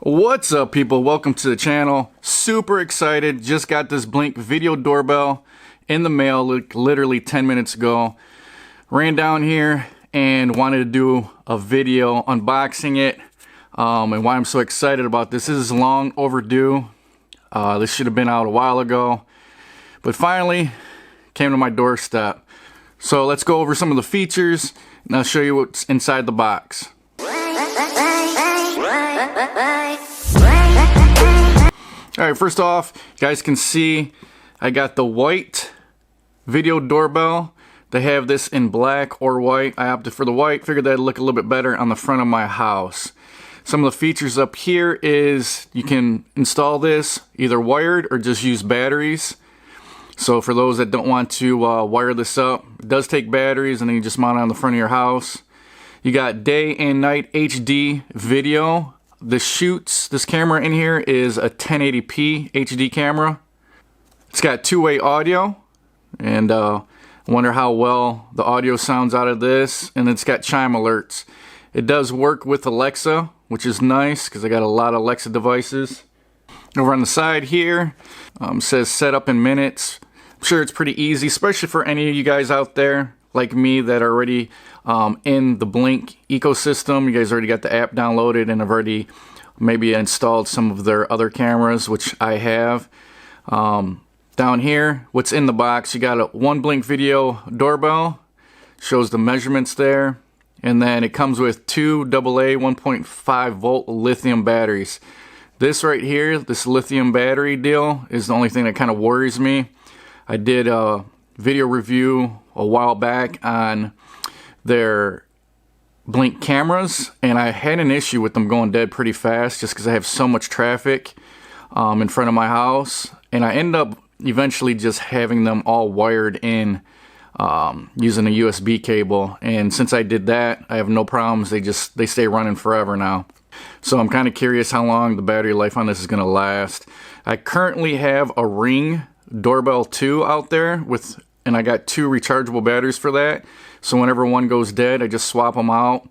What's up, people? Welcome to the channel. Super excited. Just got this Blink Video Doorbell in the mail literally 10 minutes ago. Ran down here and wanted to do a video unboxing it and why I'm so excited about this. This is long overdue. This should have been out a while ago, but finally came to my doorstep. So let's go over some of the features and I'll show you what's inside the box. Alright, first off, you guys can see I got the white video doorbell. They have this in black or white. I opted for the white, figured that'd look a little bit better on the front of my house. Some of the features up here is you can install this either wired or just use batteries. So for those that don't want to wire this up, it does take batteries and then you just mount it on the front of your house. You got day and night HD video. This camera in here is a 1080p HD camera. It's got two-way audio, and I wonder how well the audio sounds out of this. And it's got chime alerts. It does work with Alexa, which is nice because I got a lot of Alexa devices. Over on the side here, says set up in minutes. I'm sure it's pretty easy, especially for any of you guys out there like me that are already in the Blink ecosystem. You guys already got the app downloaded and have already maybe installed some of their other cameras, which I have. Down here, what's in the box, you got one Blink Video Doorbell, shows the measurements there, and then it comes with two AA 1.5 volt lithium batteries. This right here, this lithium battery deal, is the only thing that kind of worries me. I did a video review a while back on their Blink cameras, and I had an issue with them going dead pretty fast just because I have so much traffic in front of my house, and I end up eventually just having them all wired in using a USB cable. And since I did that, I have no problems. They stay running forever now. So I'm kind of curious how long the battery life on this is going to last. I currently have a Ring Doorbell 2 out there and I got two rechargeable batteries for that. So whenever one goes dead, I just swap them out.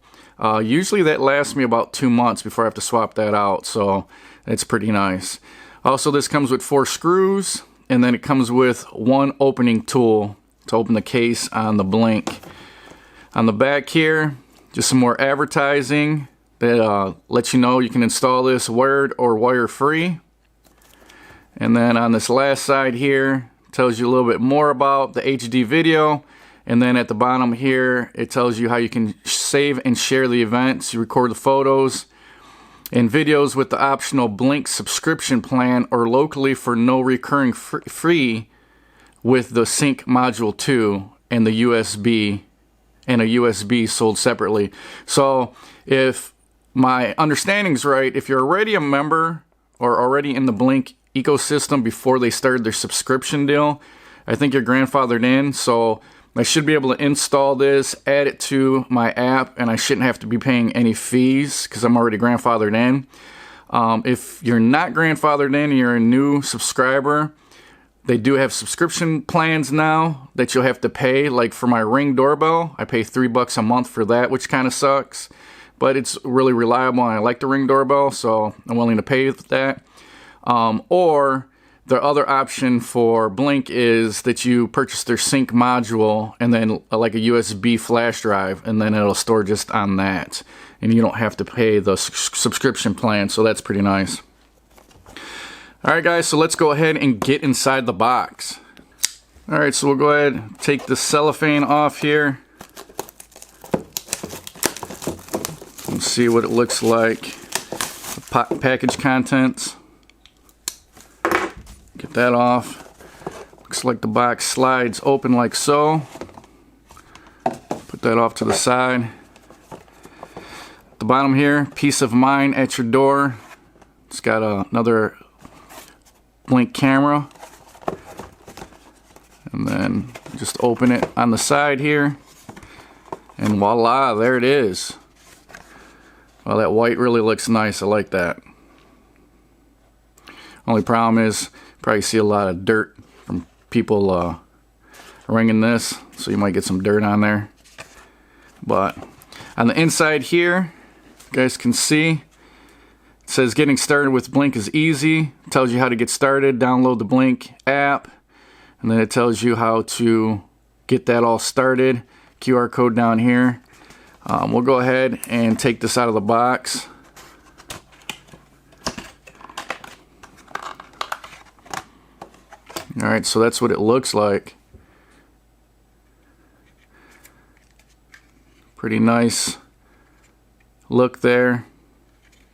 Usually that lasts me about 2 months before I have to swap that out. So it's pretty nice. Also, this comes with 4 screws, and then it comes with one opening tool to open the case on the Blink. On the back here, just some more advertising that lets you know you can install this wired or wire free. And then on this last side here, tells you a little bit more about the HD video. And then at the bottom here, it tells you how you can save and share the events. You record the photos and videos with the optional Blink subscription plan or locally for no recurring free with the Sync Module 2 and the USB and a USB sold separately. So if my understanding's right, if you're already a member or already in the Blink ecosystem before they started their subscription deal, I think you're grandfathered in. So I should be able to install this, add it to my app, and I shouldn't have to be paying any fees because I'm already grandfathered in. If you're not grandfathered in and you're a new subscriber, they do have subscription plans now that you'll have to pay. Like for my Ring doorbell, I pay $3 a month for that, which kind of sucks. But it's really reliable and I like the Ring doorbell, so I'm willing to pay that. Or the other option for Blink is that you purchase their Sync module and then like a USB flash drive, and then it'll store just on that. And you don't have to pay the subscription plan, so that's pretty nice. Alright guys, so let's go ahead and get inside the box. Alright, so we'll go ahead and take the cellophane off here. And see what it looks like. The package contents. Get that off. Looks like the box slides open like so. Put that off to the side. At the bottom here, peace of mind at your door. It's got another Blink camera. And then just open it on the side here. And voila, there it is. Well, that white really looks nice. I like that. Only problem is probably see a lot of dirt from people ringing this, so you might get some dirt on there. But on the inside here, you guys can see It says getting started with Blink is easy. It tells you how to get started. Download the Blink app. And then it tells you how to get that all started. QR code down here. We'll go ahead and take this out of the box. Alright, so that's what it looks like. Pretty nice look there.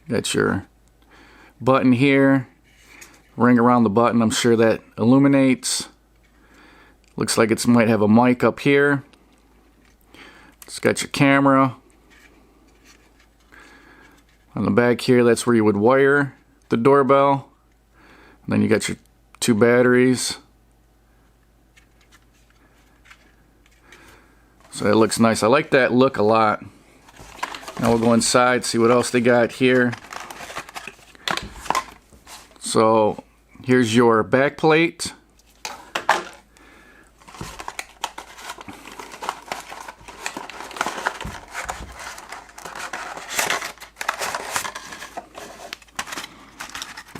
Got your button here. Ring around the button. I'm sure that illuminates. Looks like it might have a mic up here. It's got your camera. On the back here, that's where you would wire the doorbell. And then you got your 2 batteries. So it looks nice. I like that look a lot. Now we'll go inside, see what else they got here. So here's your back plate.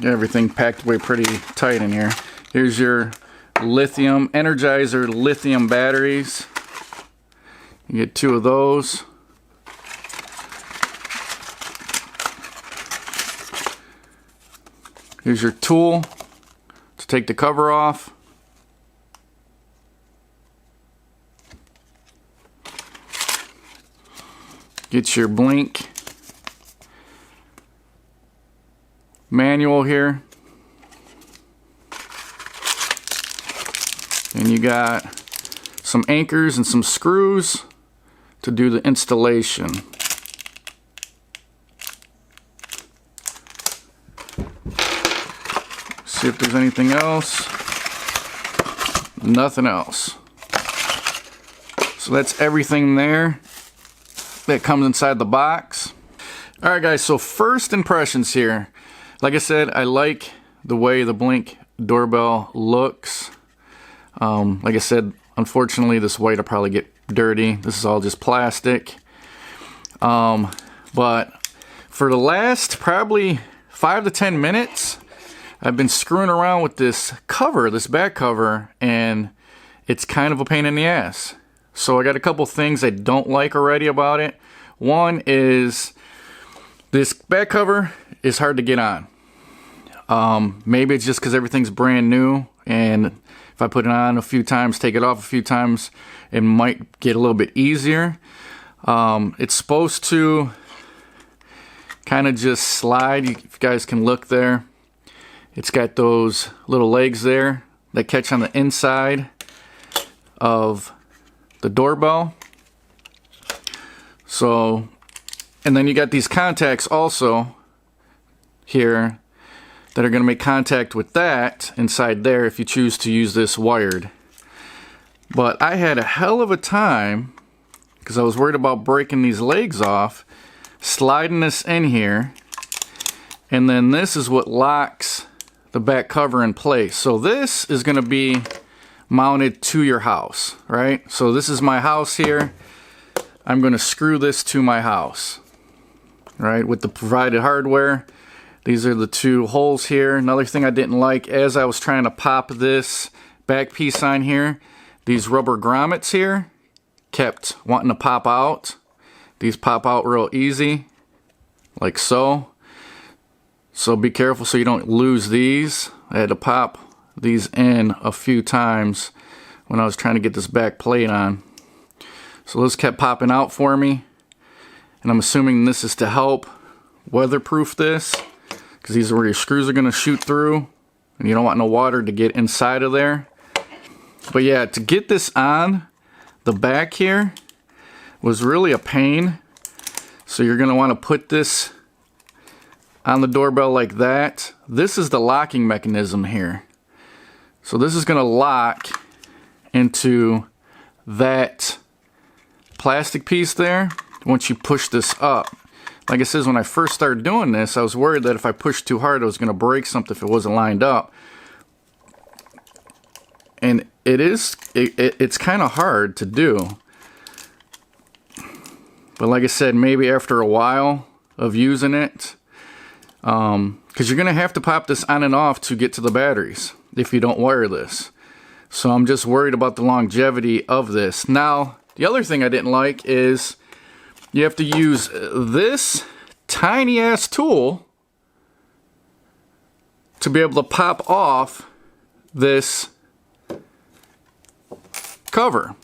Everything packed away pretty tight in here. Here's your lithium Energizer lithium batteries. You get 2 of those. Here's your tool to take the cover off. Get your Blink manual here. And you got some anchors and some screws to do the installation. See if there's anything else. Nothing else. So that's everything there that comes inside the box. Alright guys, so first impressions here. Like I said, I like the way the Blink doorbell looks. Like I said, unfortunately this white will probably get dirty. This is all just plastic. But for the last probably 5 to 10 minutes, I've been screwing around with this cover, this back cover, and it's kind of a pain in the ass. So I got a couple things I don't like already about it. One is this back cover is hard to get on. Maybe it's just because everything's brand new, and if I put it on a few times, take it off a few times, it might get a little bit easier. It's supposed to kind of just slide. If you guys can look there, it's got those little legs there that catch on the inside of the doorbell. So, and then you got these contacts also here that are going to make contact with that inside there if you choose to use this wired. But I had a hell of a time, because I was worried about breaking these legs off, sliding this in here, and then this is what locks the back cover in place. So this is going to be mounted to your house, right? So this is my house here. I'm going to screw this to my house, right, with the provided hardware. These are the 2 holes here. Another thing I didn't like, as I was trying to pop this back piece on here, these rubber grommets here kept wanting to pop out. These pop out real easy, like so. So be careful so you don't lose these. I had to pop these in a few times when I was trying to get this back plate on. So this kept popping out for me. And I'm assuming this is to help weatherproof this, because these are where your screws are going to shoot through, and you don't want no water to get inside of there. But yeah, to get this on the back here was really a pain. So you're going to want to put this on the doorbell like that. This is the locking mechanism here. So this is going to lock into that plastic piece there once you push this up. Like I said, when I first started doing this, I was worried that if I pushed too hard, I was going to break something if it wasn't lined up. And it's kind of hard to do. But like I said, maybe after a while of using it, because you're gonna have to pop this on and off to get to the batteries if you don't wire this. So I'm just worried about the longevity of this. Now, the other thing I didn't like is you have to use this tiny ass tool to be able to pop off this cover.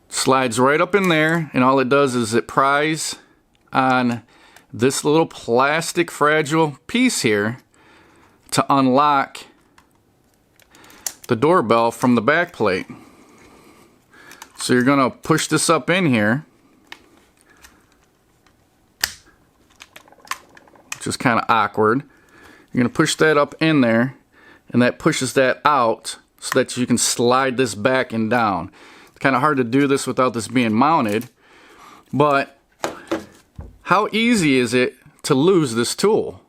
Slides right up in there, and all it does is it pries on this little plastic fragile piece here to unlock the doorbell from the back plate. So you're gonna push this up in here, which is kind of awkward. You're gonna push that up in there, and that pushes that out so that you can slide this back and down. It's kind of hard to do this without this being mounted, but how easy is it to lose this tool?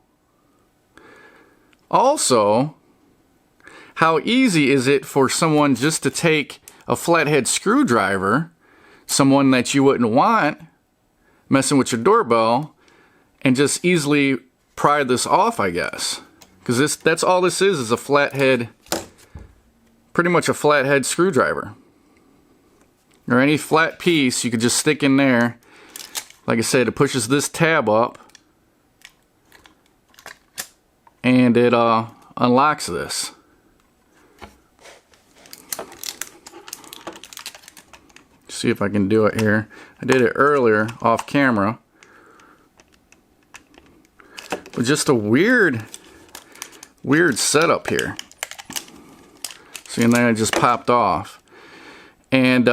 Also, how easy is it for someone just to take a flathead screwdriver, someone that you wouldn't want messing with your doorbell, and just easily pry this off, I guess. Because that's all this is a flathead, pretty much a flathead screwdriver. Or any flat piece you could just stick in there. Like I said, it pushes this tab up, and it unlocks this. See if I can do it here. I did it earlier off camera. But just a weird setup here. See, and then it just popped off. And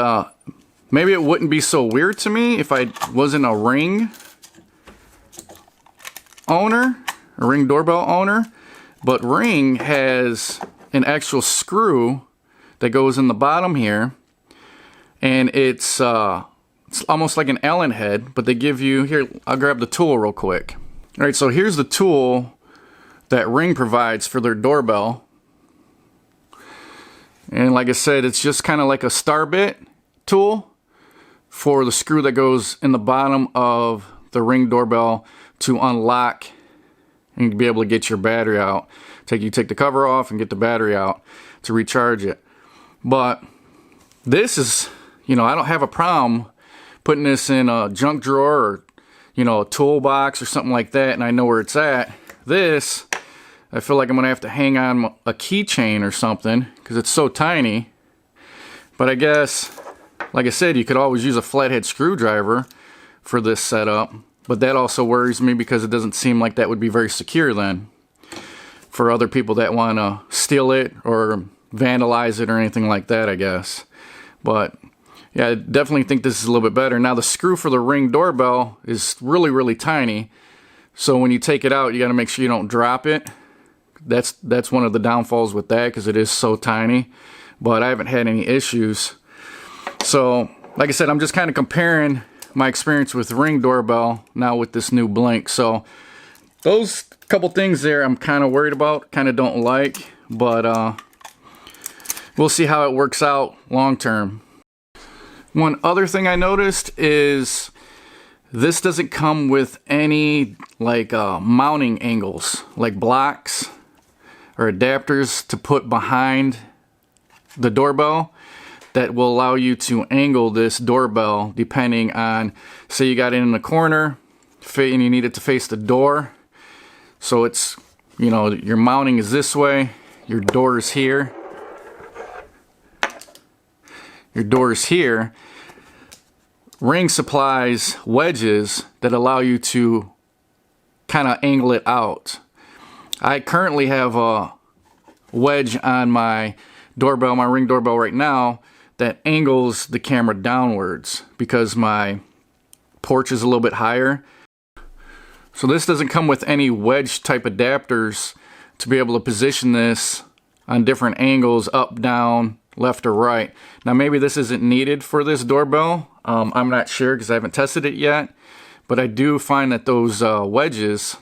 maybe it wouldn't be so weird to me if I wasn't a Ring owner, a Ring doorbell owner, but Ring has an actual screw that goes in the bottom here, and it's almost like an Allen head, but they give you, here, I'll grab the tool real quick. All right, so here's the tool that Ring provides for their doorbell. And like I said, it's just kind of like a star bit tool for the screw that goes in the bottom of the Ring doorbell to unlock and be able to get your battery out. You take the cover off and get the battery out to recharge it. But this is, you know, I don't have a problem putting this in a junk drawer or, you know, a toolbox or something like that, and I know where it's at. This, I feel like I'm gonna have to hang on a keychain or something because it's so tiny. But I guess, like I said, you could always use a flathead screwdriver for this setup, but that also worries me because it doesn't seem like that would be very secure then for other people that want to steal it or vandalize it or anything like that, I guess. But yeah, I definitely think this is a little bit better. Now the screw for the Ring doorbell is really tiny, so when you take it out, you got to make sure you don't drop it. That's one of the downfalls with that, because it is so tiny, but I haven't had any issues. So like I said, I'm just kind of comparing my experience with Ring doorbell now with this new Blink. So those couple things there I'm kind of worried about, kind of don't like, but we'll see how it works out long term. One other thing I noticed is this doesn't come with any like mounting angles, like blocks or adapters to put behind the doorbell that will allow you to angle this doorbell depending on, say you got it in the corner and you need it to face the door. So it's, you know, your mounting is this way, your door is here, your door is here. Ring supplies wedges that allow you to kind of angle it out. I currently have a wedge on my doorbell, my Ring doorbell right now, that angles the camera downwards because my porch is a little bit higher. So this doesn't come with any wedge type adapters to be able to position this on different angles, up, down, left or right. Now maybe this isn't needed for this doorbell. I'm not sure because I haven't tested it yet, but I do find that those wedges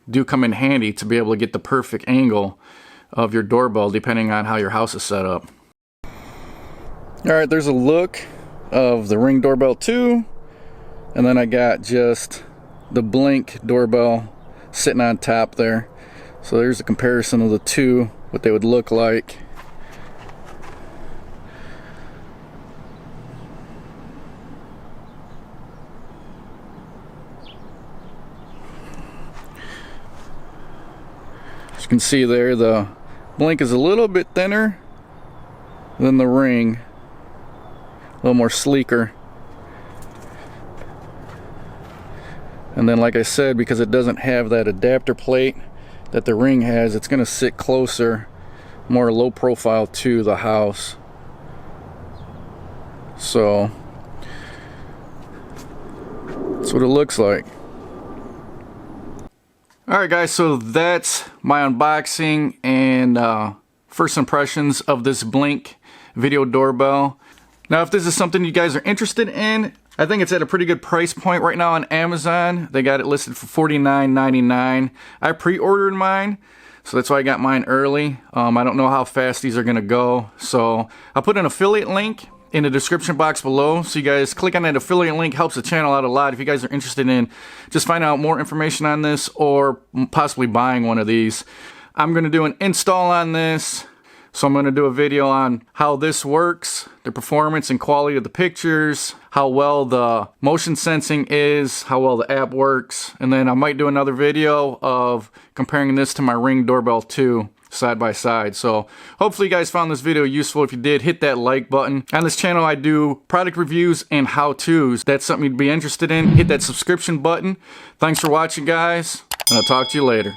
do come in handy to be able to get the perfect angle of your doorbell depending on how your house is set up. Alright, there's a look of the Ring Doorbell 2 and then I got just the Blink doorbell sitting on top there. So there's a comparison of the two, what they would look like. As you can see there, the Blink is a little bit thinner than the Ring, a little more sleeker. And then, like I said, because it doesn't have that adapter plate that the Ring has, it's going to sit closer, more low profile to the house. So that's what it looks like. Alright guys, so that's my unboxing and first impressions of this Blink Video Doorbell. Now if this is something you guys are interested in, I think it's at a pretty good price point right now on Amazon. They got it listed for $49.99. I pre-ordered mine, so that's why I got mine early. I don't know how fast these are going to go, so I'll put an affiliate link in the description box below, so you guys click on that affiliate link. Helps the channel out a lot if you guys are interested in just finding out more information on this or possibly buying one of these. I'm going to do an install on this. So I'm going to do a video on how this works, the performance and quality of the pictures, how well the motion sensing is, how well the app works, and then I might do another video of comparing this to my Ring Doorbell 2 side by side. So hopefully you guys found this video useful. If you did, hit that like button. On this channel I do product reviews and how-tos. That's something you'd be interested in. Hit that subscription button. Thanks for watching guys, and I'll talk to you later.